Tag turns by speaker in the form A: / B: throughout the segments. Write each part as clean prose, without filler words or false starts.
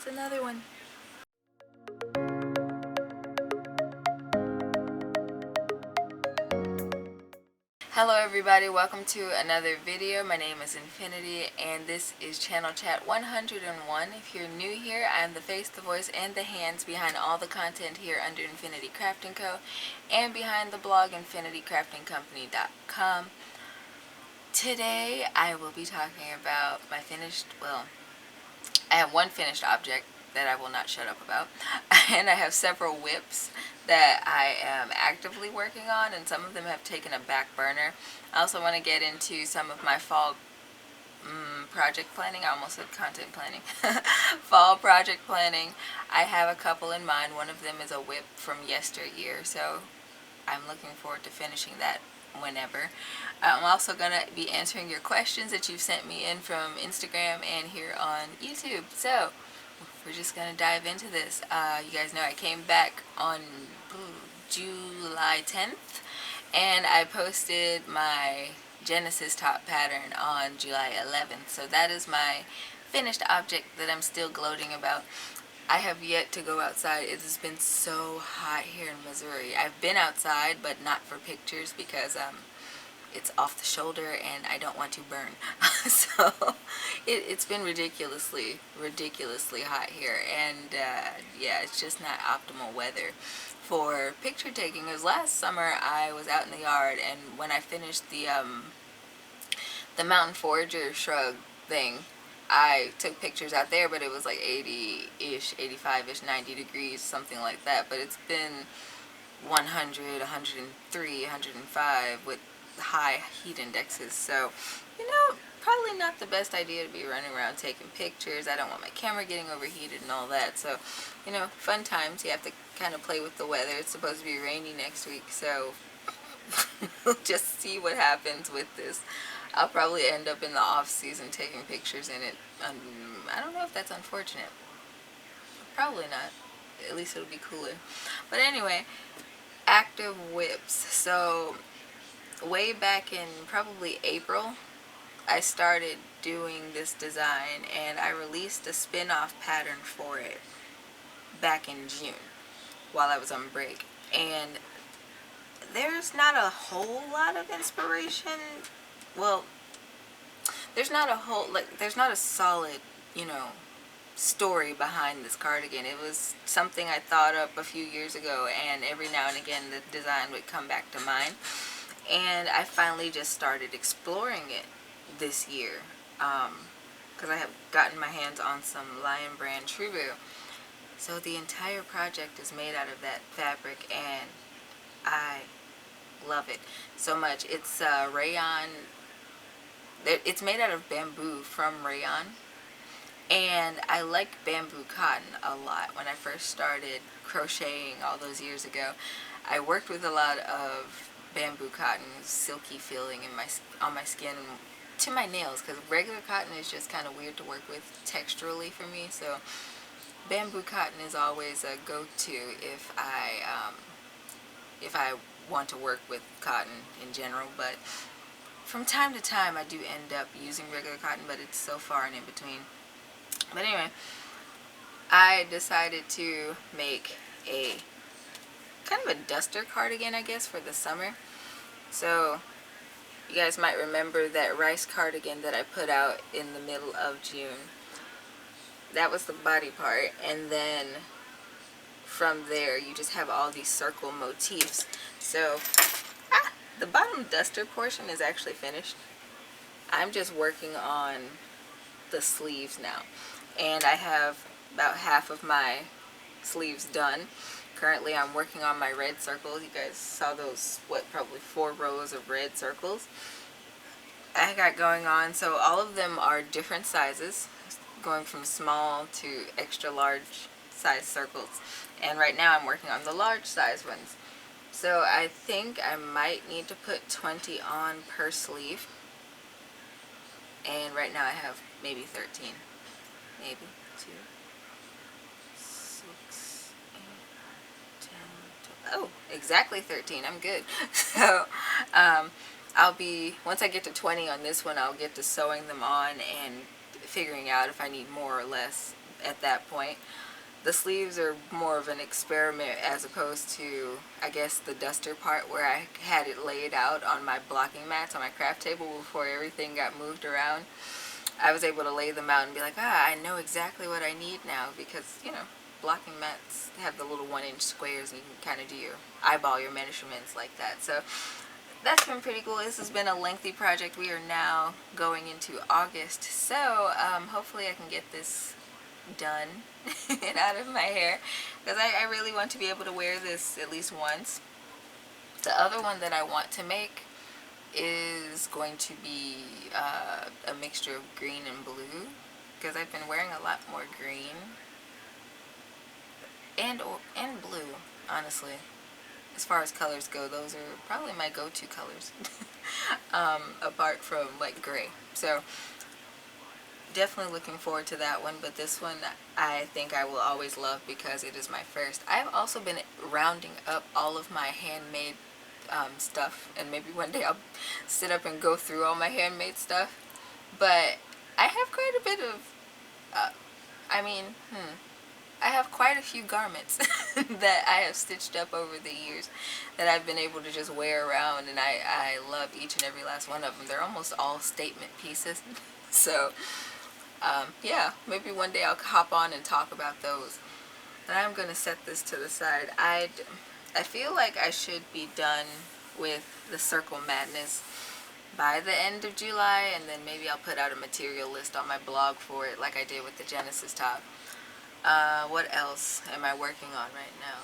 A: It's another one. Hello everybody, welcome to another video. My name is Infiniti and this is channel chat 101. If you're new here, I am the face, the voice, and the hands behind all the content here under Infiniti Crafting Co. and behind the blog InfinityCraftingCompany.com. Today I will be talking about my I have one finished object that I will not shut up about, and I have several WIPs that I am actively working on, and some of them have taken a back burner. I also want to get into some of my fall project planning. I almost said content planning. Fall project planning. I have a couple in mind. One of them is a WIP from yesteryear, so I'm looking forward to finishing that whenever. I'm also going to be answering your questions that you've sent me in from Instagram and here on YouTube. So we're just going to dive into this. You guys know I came back on July 10th and I posted my Genesis top pattern on July 11th. So that is my finished object that I'm still gloating about. I have yet to go outside. It has been so hot here in Missouri. I've been outside, but not for pictures because it's off the shoulder and I don't want to burn. So it's been ridiculously hot here, and yeah, it's just not optimal weather for picture taking. Because last summer I was out in the yard, and when I finished the Mountain Forager shrug thing, I took pictures out there, but it was like 80-ish, 85-ish, 90 degrees, something like that. But it's been 100, 103, 105 with high heat indexes. So, you know, probably not the best idea to be running around taking pictures. I don't want my camera getting overheated and all that. So, you know, fun times. You have to kind of play with the weather. It's supposed to be rainy next week, so we'll just see what happens with this. I'll probably end up in the off season taking pictures in it. I don't know if that's unfortunate. Probably not. At least it'll be cooler. But anyway, active WIPs. So way back in probably April, I started doing this design, and I released a spin-off pattern for it back in June while I was on break. And there's not a whole lot of inspiration. Well, there's not a solid, you know, story behind this cardigan. It was something I thought up a few years ago, and every now and again the design would come back to mind. And I finally just started exploring it this year, because I have gotten my hands on some Lion Brand Tribu. So the entire project is made out of that fabric, and I love it so much. It's rayon. It's made out of bamboo from rayon, and I like bamboo cotton a lot. When I first started crocheting all those years ago, I worked with a lot of bamboo cotton, silky feeling on my skin and to my nails, because regular cotton is just kind of weird to work with texturally for me. So bamboo cotton is always a go-to if I want to work with cotton in general. But from time to time I do end up using regular cotton, but it's so far and in between. But anyway, I decided to make a kind of a duster cardigan, I guess, for the summer. So you guys might remember that rice cardigan that I put out in the middle of June. That was the body part, and then from there you just have all these circle motifs. So the bottom duster portion is actually finished. I'm just working on the sleeves now, and I have about half of my sleeves done. Currently I'm working on my red circles. You guys saw those, probably 4 rows of red circles I got going on. So all of them are different sizes, going from small to extra large size circles, and right now I'm working on the large size ones. So I think I might need to put 20 on per sleeve, and right now I have maybe 13, maybe 2, 6, 8, 10, 12. Oh, exactly 13. I'm good. So I'll be, once I get to 20 on this one, I'll get to sewing them on and figuring out if I need more or less at that point. The sleeves are more of an experiment as opposed to, I guess, the duster part where I had it laid out on my blocking mats on my craft table before everything got moved around. I was able to lay them out and be like, I know exactly what I need now because, blocking mats have the little 1-inch squares and you can kind of do your eyeball your measurements like that. So that's been pretty cool. This has been a lengthy project. We are now going into August, so hopefully I can get this done and out of my hair because I really want to be able to wear this at least once. The other one that I want to make is going to be a mixture of green and blue because I've been wearing a lot more green and blue, honestly. As far as colors go, those are probably my go-to colors apart from like gray. So definitely looking forward to that one, but this one I think I will always love because it is my first. I've also been rounding up all of my handmade stuff, and maybe one day I'll sit up and go through all my handmade stuff, but I have quite a bit of I have quite a few garments that I have stitched up over the years that I've been able to just wear around, and I love each and every last one of them. They're almost all statement pieces. So yeah, maybe one day I'll hop on and talk about those. And I'm going to set this to the side. I feel like I should be done with the Circle Madness by the end of July, and then maybe I'll put out a material list on my blog for it like I did with the Genesis top. What else am I working on right now?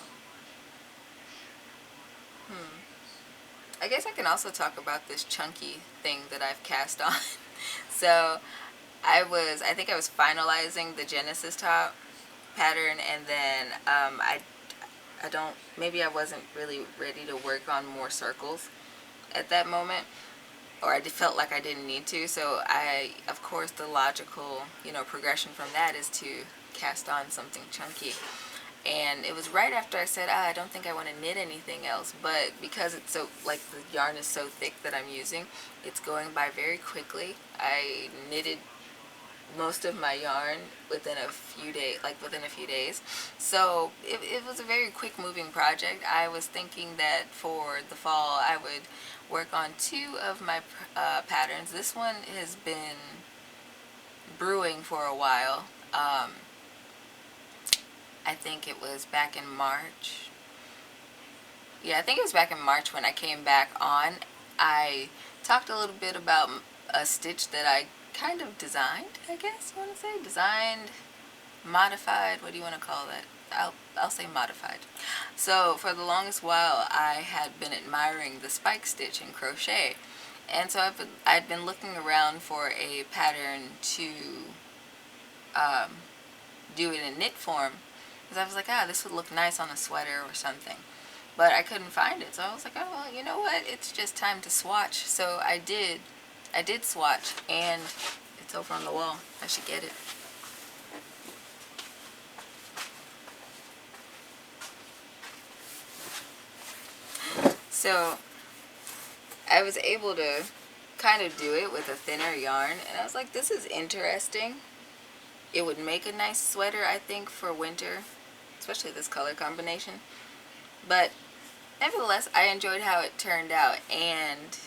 A: I guess I can also talk about this chunky thing that I've cast on. So I think I was finalizing the Genesis top pattern, and then maybe I wasn't really ready to work on more circles at that moment, or I felt like I didn't need to. So of course, the logical, progression from that is to cast on something chunky. And it was right after I said, I don't think I want to knit anything else, but because it's so, like, the yarn is so thick that I'm using, it's going by very quickly. I knitted most of my yarn within a few days. So it was a very quick moving project. I was thinking that for the fall I would work on 2 of my patterns. This one has been brewing for a while. I think it was back in March. Yeah, I think it was back in March when I came back on. I talked a little bit about a stitch that I kind of designed, I guess you want to say. Designed, modified, what do you want to call that? I'll say modified. So for the longest while I had been admiring the spike stitch in crochet. And so I'd been looking around for a pattern to do it in knit form. Because I was like, this would look nice on a sweater or something. But I couldn't find it. So I was like, well, you know what? It's just time to swatch. So I did swatch, and it's over on the wall. I should get it. So I was able to kind of do it with a thinner yarn, and I was like, this is interesting. It would make a nice sweater, I think, for winter, especially this color combination. But nevertheless, I enjoyed how it turned out, and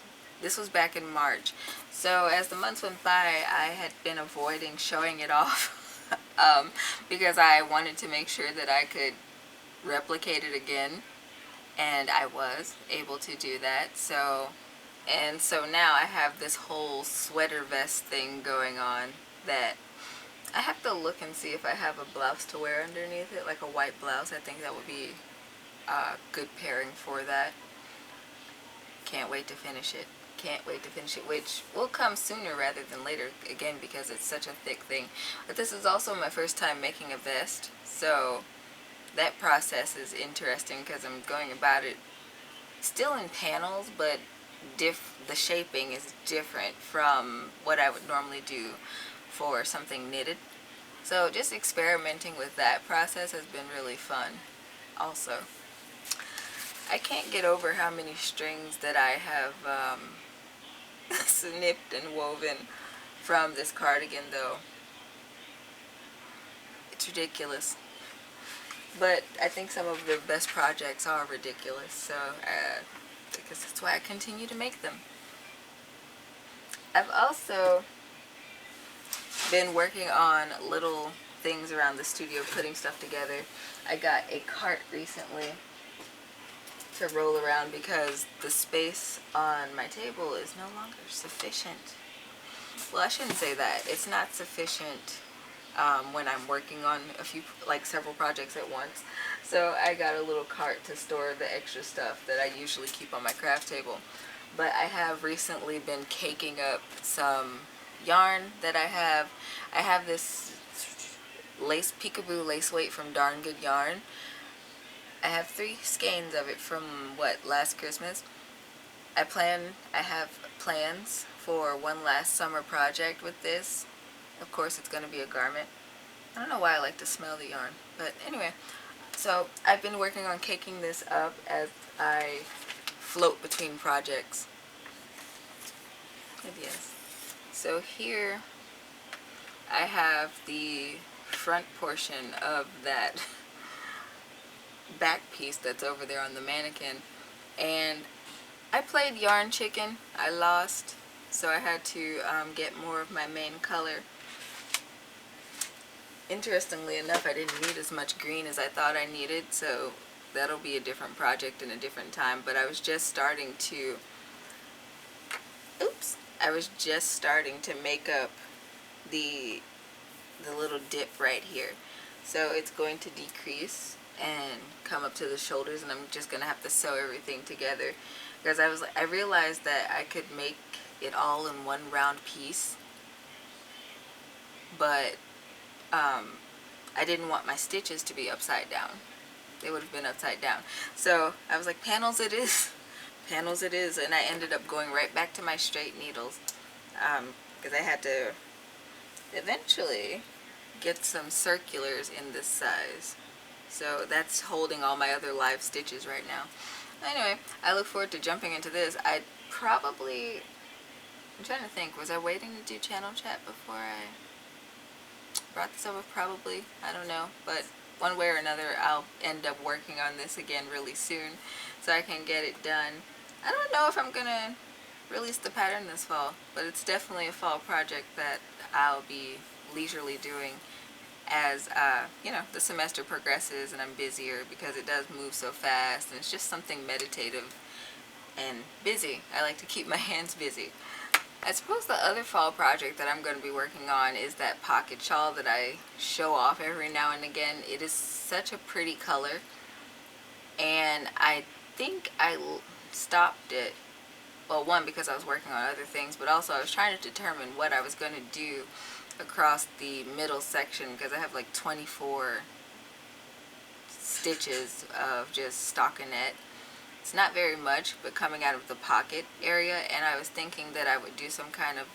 A: this was back in March. So as the months went by, I had been avoiding showing it off because I wanted to make sure that I could replicate it again, and I was able to do that. So now I have this whole sweater vest thing going on that I have to look and see if I have a blouse to wear underneath it, like a white blouse. I think that would be a good pairing for that. Can't wait to finish it. Can't wait to finish it, which will come sooner rather than later, again, because it's such a thick thing. But this is also my first time making a vest, so that process is interesting because I'm going about it still in panels, but the shaping is different from what I would normally do for something knitted. So just experimenting with that process has been really fun also. I can't get over how many strings that I have snipped and woven from this cardigan, though. It's ridiculous. But I think some of the best projects are ridiculous, so because that's why I continue to make them. I've also been working on little things around the studio, putting stuff together. I got a cart recently to roll around because the space on my table is no longer sufficient. Well, I shouldn't say that. It's not sufficient when I'm working on several projects at once. So I got a little cart to store the extra stuff that I usually keep on my craft table. But I have recently been caking up some yarn that I have. I have this lace peekaboo lace weight from Darn Good Yarn. I have 3 skeins of it from last Christmas. I have plans for one last summer project with this. Of course, it's going to be a garment. I don't know why I like to smell the yarn, but anyway. So I've been working on caking this up as I float between projects. Yes. So here I have the front portion of that back piece that's over there on the mannequin, and I played yarn chicken. I lost, so I had to get more of my main color. Interestingly enough, I didn't need as much green as I thought I needed, so that'll be a different project in a different time. But I was just starting to make up the little dip right here. So it's going to decrease and come up to the shoulders, and I'm just going to have to sew everything together, because I realized that I could make it all in one round piece, but I didn't want my stitches to be upside down. They would have been upside down. So I was like, panels it is. Panels it is. And I ended up going right back to my straight needles, because I had to eventually get some circulars in this size. So that's holding all my other live stitches right now. Anyway, I look forward to jumping into this. I'm trying to think, was I waiting to do channel chat before I brought this over? Probably. I don't know. But one way or another, I'll end up working on this again really soon so I can get it done. I don't know if I'm going to release the pattern this fall, but it's definitely a fall project that I'll be leisurely doing as the semester progresses and I'm busier, because it does move so fast, and it's just something meditative and busy. I like to keep my hands busy. I suppose the other fall project that I'm going to be working on is that pocket shawl that I show off every now and again. It is such a pretty color, and I think I stopped it. Well, one, because I was working on other things, but also I was trying to determine what I was going to do across the middle section, because I have like 24 stitches of just stockinette. It's not very much, but coming out of the pocket area, and I was thinking that I would do some kind of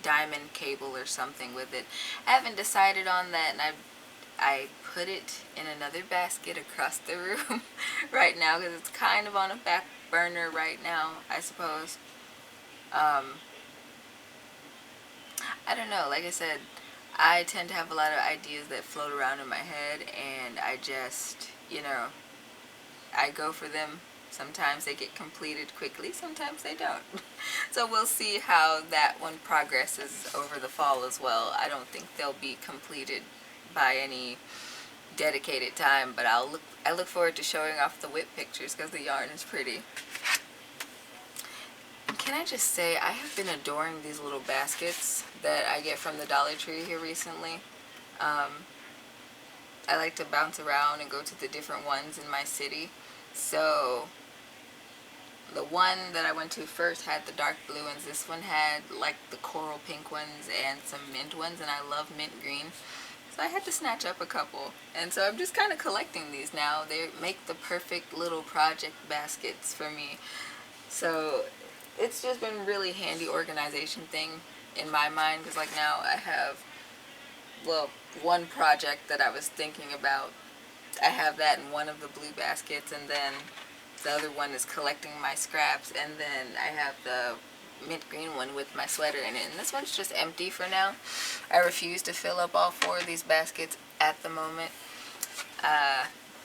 A: diamond cable or something with it. I haven't decided on that, and I put it in another basket across the room right now, because it's kind of on a back burner right now, I suppose. I don't know, like I said, I tend to have a lot of ideas that float around in my head, and I just, I go for them. Sometimes they get completed quickly, sometimes they don't. So we'll see how that one progresses over the fall as well. I don't think they'll be completed by any dedicated time, but I look forward to showing off the WIP pictures, because the yarn is pretty. Can I just say, I have been adoring these little baskets that I get from the Dollar Tree here recently. I like to bounce around and go to the different ones in my city. So the one that I went to first had the dark blue ones. This one had like the coral pink ones and some mint ones, and I love mint green. So I had to snatch up a couple. And so I'm just kind of collecting these now. They make the perfect little project baskets for me. So it's just been really handy organization thing in my mind, because like now I have, one project that I was thinking about, I have that in one of the blue baskets, and then the other one is collecting my scraps, and then I have the mint green one with my sweater in it. And this one's just empty for now. I refuse to fill up all 4 of these baskets at the moment.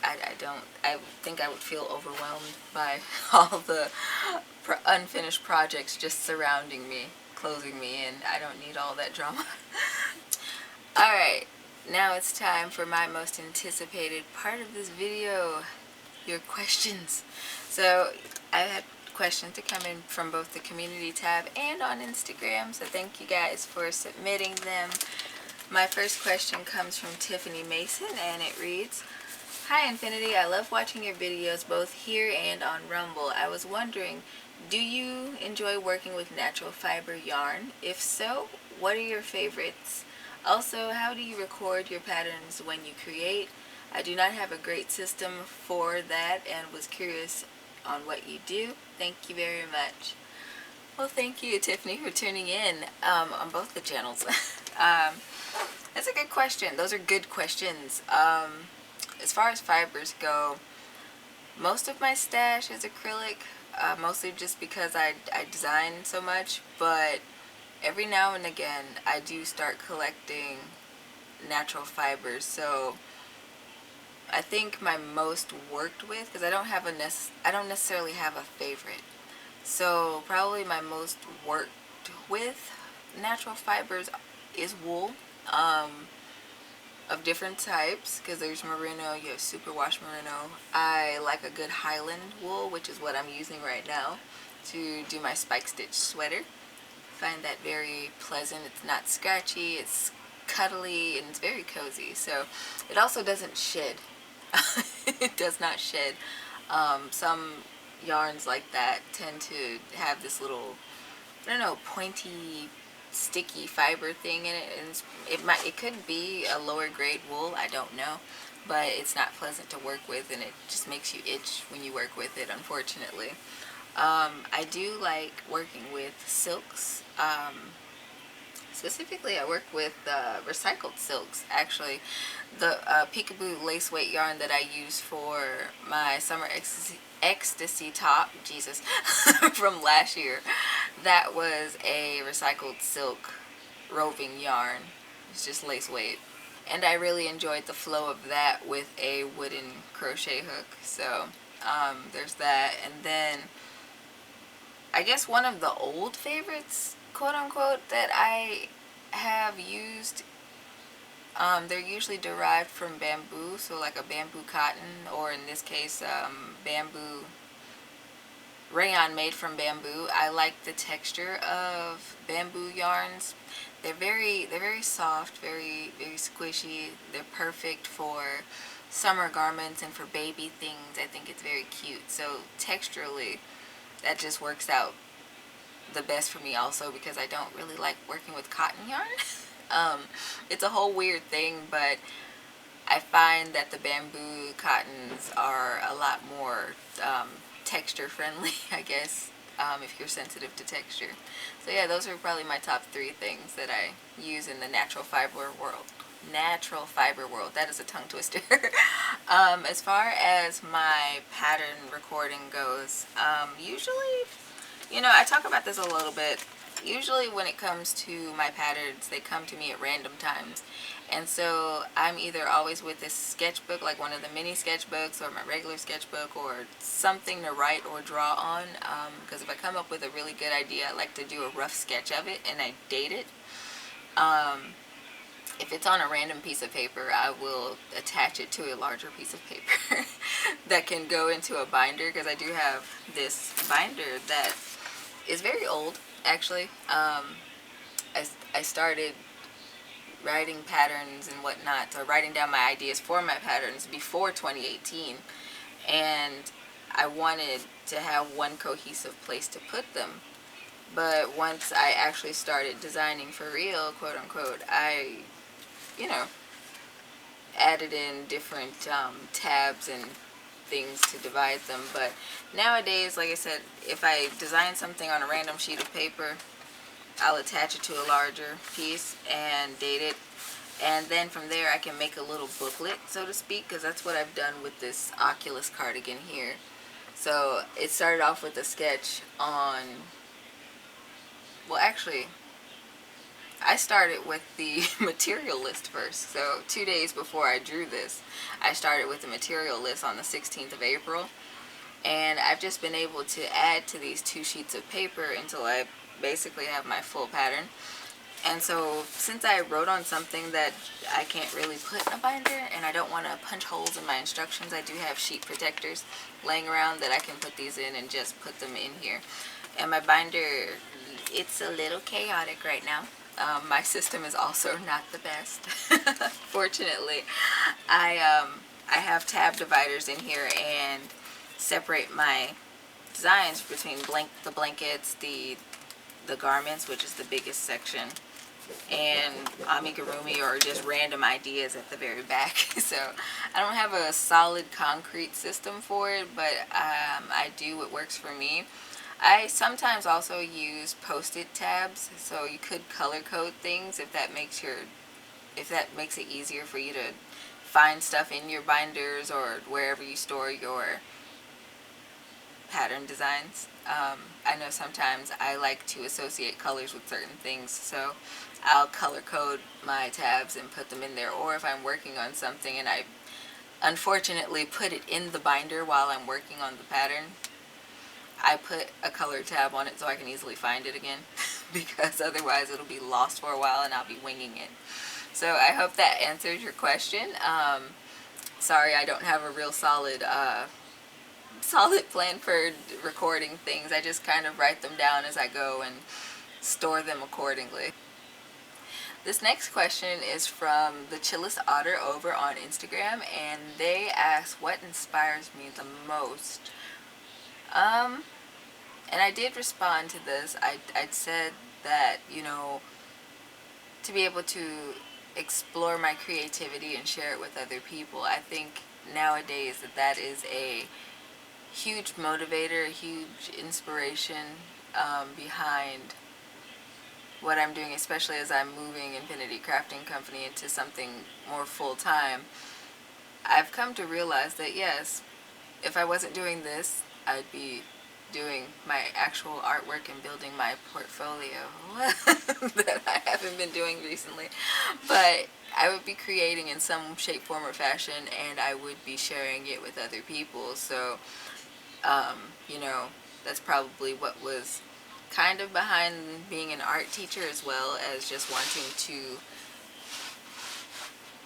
A: I think I would feel overwhelmed by all the unfinished projects just surrounding me, closing me in. I don't need all that drama. Alright, now it's time for my most anticipated part of this video, your questions. So I had questions to come in from both the community tab and on Instagram, so thank you guys for submitting them. My first question comes from Tiffany Mason, and it reads, "Hi Infiniti, I love watching your videos both here and on Rumble. I was wondering, do you enjoy working with natural fiber yarn? If so, what are your favorites? Also, how do you record your patterns when you create? I do not have a great system for that and was curious on what you do. Thank you very much." Well, thank you, Tiffany, for tuning in on both the channels. That's a good question. Those are good questions. As far as fibers go, most of my stash is acrylic, mostly just because I design so much, but every now and again I do start collecting natural fibers. So I think my most worked with, because I don't necessarily have a favorite, so probably my most worked with natural fibers is wool, of different types, because there's merino, you have superwash merino. I like a good Highland wool, which is what I'm using right now to do my spike stitch sweater. I find that very pleasant. It's not scratchy, it's cuddly, and it's very cozy. So it also doesn't shed. It does not shed. Some yarns like that tend to have this little, I don't know, pointy, sticky fiber thing in it, and it could be a lower grade wool, I don't know, but it's not pleasant to work with, and it just makes you itch when you work with it, unfortunately. I do like working with silks. Specifically, I work with recycled silks. Actually, the Peekaboo lace weight yarn that I use for my summer ecstasy top, Jesus, from last year, that was a recycled silk roving yarn. It's just lace weight, and I really enjoyed the flow of that with a wooden crochet hook. So there's that. And then I guess one of the old favorites, quote unquote, that I have used, they're usually derived from bamboo, so like a bamboo cotton, or in this case bamboo rayon made from bamboo. I like the texture of bamboo yarns. They're very soft, very squishy. They're perfect for summer garments and for baby things. I think it's very cute. So texturally, that just works out the best for me, also because I don't really like working with cotton yarn. It's a whole weird thing, but I find that the bamboo cottons are a lot more texture friendly, I guess, if you're sensitive to texture. So yeah, those are probably my top 3 things that I use in the natural fiber world. Natural fiber world. That is a tongue twister. As far as my pattern recording goes, usually, I talk about this a little bit. Usually when it comes to my patterns, they come to me at random times. And so I'm either always with this sketchbook, like one of the mini sketchbooks, or my regular sketchbook, or something to write or draw on. Because if I come up with a really good idea, I like to do a rough sketch of it and I date it. If it's on a random piece of paper, I will attach it to a larger piece of paper that can go into a binder, because I do have this binder that is very old, actually. I started writing patterns and whatnot, or writing down my ideas for my patterns before 2018, and I wanted to have one cohesive place to put them. But once I actually started designing for real, quote unquote, I added in different tabs and things to divide them. But nowadays, like I said, if I design something on a random sheet of paper, I'll attach it to a larger piece and date it, and then from there I can make a little booklet, so to speak, because that's what I've done with this Oculus cardigan here. So it started off with a sketch on well, actually, I started with the material list first. So 2 days before I drew this, I started with the material list on the 16th of April. And I've just been able to add to these 2 sheets of paper until I basically have my full pattern. And so since I wrote on something that I can't really put in a binder and I don't want to punch holes in my instructions, I do have sheet protectors laying around that I can put these in and just put them in here. And my binder, it's a little chaotic right now. My system is also not the best. Fortunately, I have tab dividers in here and separate my designs between the blankets, the garments, which is the biggest section, and amigurumi, or just random ideas at the very back. So I don't have a solid concrete system for it, but I do what works for me. I sometimes also use post-it tabs, so you could color code things if that makes it easier for you to find stuff in your binders or wherever you store your pattern designs. I know sometimes I like to associate colors with certain things, so I'll color code my tabs and put them in there. Or if I'm working on something and I unfortunately put it in the binder while I'm working on the pattern, I put a color tab on it so I can easily find it again because otherwise it'll be lost for a while and I'll be winging it. So I hope that answers your question. Sorry I don't have a real solid plan for recording things. I just kind of write them down as I go and store them accordingly. This next question is from the Chillest Otter over on Instagram, and they ask what inspires me the most. And I did respond to this. I'd said that, to be able to explore my creativity and share it with other people, I think nowadays that is a huge motivator, a huge inspiration behind what I'm doing, especially as I'm moving Infiniti Crafting Company into something more full-time. I've come to realize that yes, if I wasn't doing this, I'd be doing my actual artwork and building my portfolio that I haven't been doing recently. But I would be creating in some shape, form, or fashion, and I would be sharing it with other people. So, that's probably what was kind of behind being an art teacher, as well as just wanting to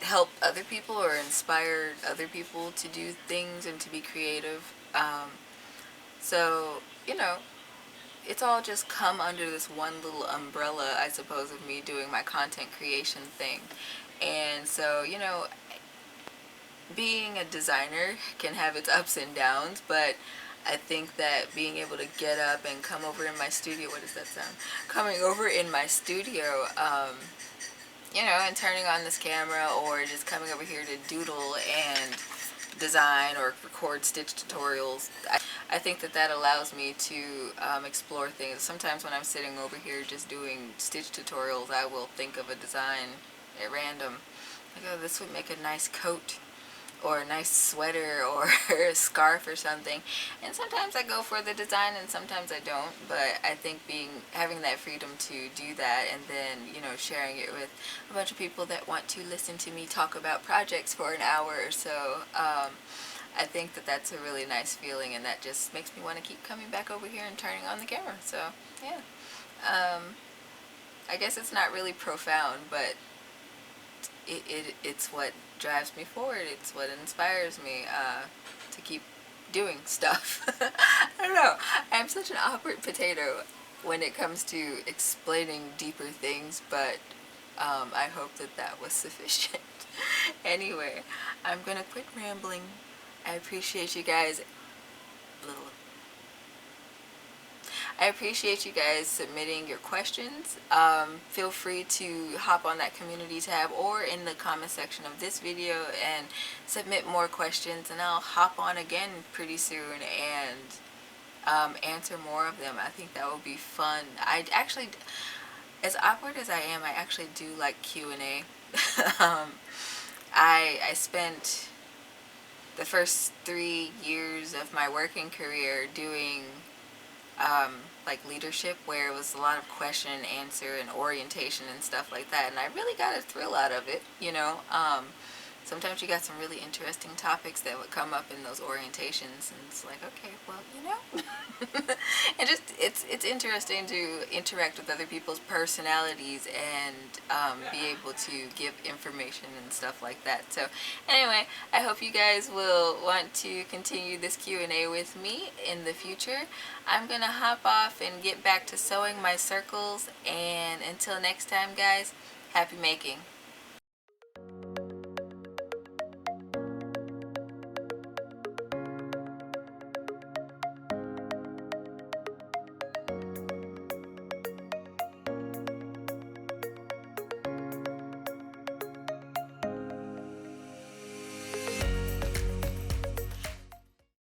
A: help other people or inspire other people to do things and to be creative. So, it's all just come under this one little umbrella, I suppose, of me doing my content creation thing. And so, being a designer can have its ups and downs, but I think that being able to get up and come over in my studio, what does that sound? Coming over in my studio, and turning on this camera or just coming over here to doodle and design or record stitch tutorials, I think that allows me to explore things. Sometimes when I'm sitting over here just doing stitch tutorials, I will think of a design at random. Like, oh, this would make a nice coat or a nice sweater or a scarf or something. And sometimes I go for the design and sometimes I don't, but I think having that freedom to do that and then, sharing it with a bunch of people that want to listen to me talk about projects for an hour or so, I think that that's a really nice feeling, and that just makes me want to keep coming back over here and turning on the camera. So, yeah. I guess it's not really profound, but it's what drives me forward. It's what inspires me to keep doing stuff. I don't know. I'm such an awkward potato when it comes to explaining deeper things, but I hope that was sufficient. Anyway, I'm going to quit rambling. I appreciate you guys. I appreciate you guys submitting your questions. Feel free to hop on that community tab or in the comment section of this video and submit more questions, and I'll hop on again pretty soon and answer more of them. I think that will be fun. I actually, as awkward as I am, I actually do like Q&A. I spent the first 3 years of my working career doing like leadership, where it was a lot of question and answer and orientation and stuff like that, and I really got a thrill out of it, you know. Sometimes you got some really interesting topics that would come up in those orientations, and it's like, okay, well, you know. And just it's interesting to interact with other people's personalities and be able to give information and stuff like that. So anyway, I hope you guys will want to continue this Q&A with me in the future. I'm gonna hop off and get back to sewing my circles, and until next time, guys, happy making.